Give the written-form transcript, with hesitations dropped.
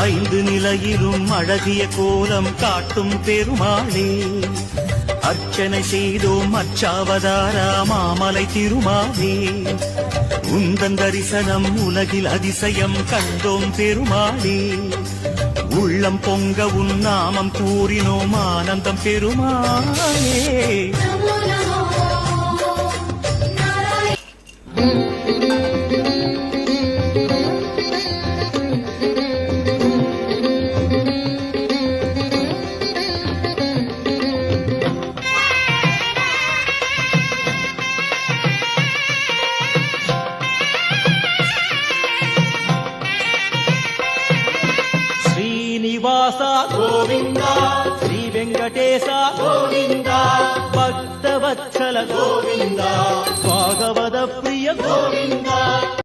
ஐந்து நிலையிலும் அழகிய கோலம் காட்டும் பெருமாளே, அர்ச்சனை செய்தோம் அச்சாவதாரா மாமலை திருமாலே, உந்தன் தரிசனம் உலகில் அதிசயம் கண்டோம் பெருமாளே, உள்ளம் பொங்க உன் நாமம் கூறினோம் ஆனந்தம் பெருமாளே. శ్రీనివాస గోవింద, శ్రీ వెంకటేశ గోవింద, భక్తవత్సల గోవింద, భాగవత ప్రియ గోవింద.